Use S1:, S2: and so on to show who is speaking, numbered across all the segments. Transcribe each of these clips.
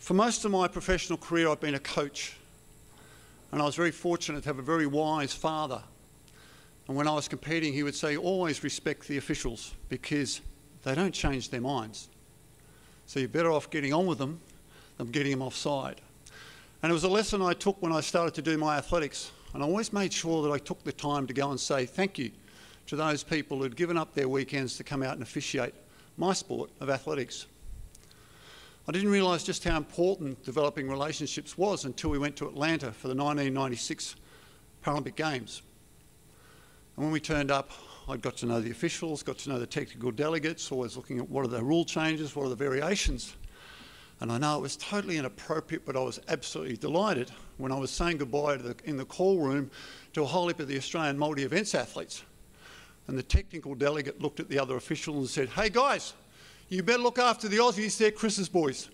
S1: For most of my professional career, I've been a coach, and I was very fortunate to have a very wise father. And when I was competing, he would say, always respect the officials because they don't change their minds. So you're better off getting on with them than getting them offside. And it was a lesson I took when I started to do my athletics. And I always made sure that I took the time to go and say thank you to those people who'd given up their weekends to come out and officiate my sport of athletics. I didn't realise just how important developing relationships was until we went to Atlanta for the 1996 Paralympic Games. And when we turned up, I got to know the officials, got to know the technical delegates, always looking at what are the rule changes, what are the variations. And I know it was totally inappropriate, but I was absolutely delighted when I was saying goodbye to in the call room to a whole heap of the Australian multi-events athletes. And the technical delegate looked at the other official and said, "Hey guys, you better look after the Aussies, they're Chris's boys."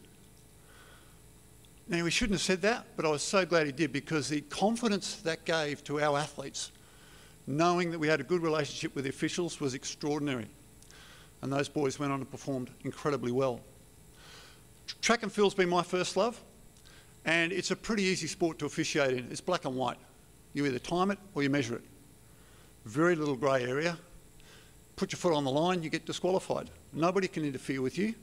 S1: Now, he shouldn't have said that, but I was so glad he did because the confidence that gave to our athletes, knowing that we had a good relationship with the officials, was extraordinary. And those boys went on and performed incredibly well. Track and field's been my first love, and it's a pretty easy sport to officiate in. It's black and white. You either time it or you measure it. Very little grey area. Put your foot on the line, you get disqualified. Nobody can interfere with you.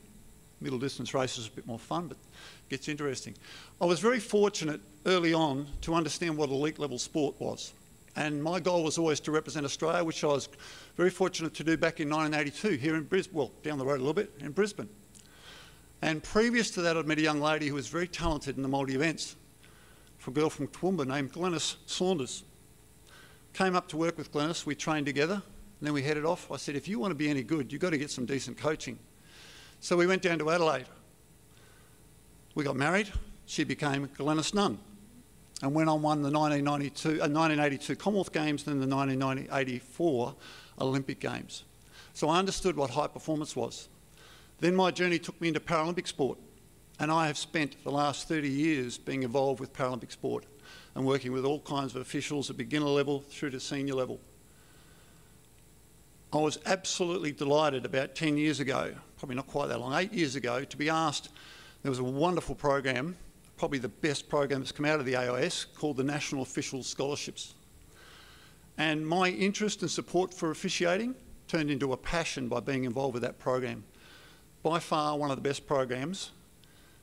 S1: Middle distance races is a bit more fun, but it gets interesting. I was very fortunate early on to understand what elite level sport was. And my goal was always to represent Australia, which I was very fortunate to do back in 1982 here in Brisbane, well, down the road a little bit, in Brisbane. And previous to that, I'd met a young lady who was very talented in the multi-events, a girl from Toowoomba named Glenys Saunders. Came up to work with Glenys, we trained together, and then we headed off. I said, if you want to be any good, you've got to get some decent coaching. So we went down to Adelaide. We got married. She became Glenys Nunn and went on won the 1982 Commonwealth Games and then the 1984 Olympic Games. So I understood what high performance was. Then my journey took me into Paralympic sport, and I have spent the last 30 years being involved with Paralympic sport and working with all kinds of officials at beginner level through to senior level. I was absolutely delighted about 10 years ago, probably not quite that long, 8 years ago, to be asked. There was a wonderful program, probably the best program that's come out of the AIS, called the National Official Scholarships. And my interest and support for officiating turned into a passion by being involved with that program. By far one of the best programs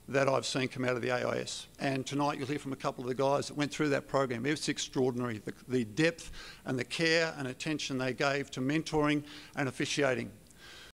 S1: that I've seen come out of the AIS. And tonight you'll hear from a couple of the guys that went through that program. It's extraordinary, the depth and the care and attention they gave to mentoring and officiating.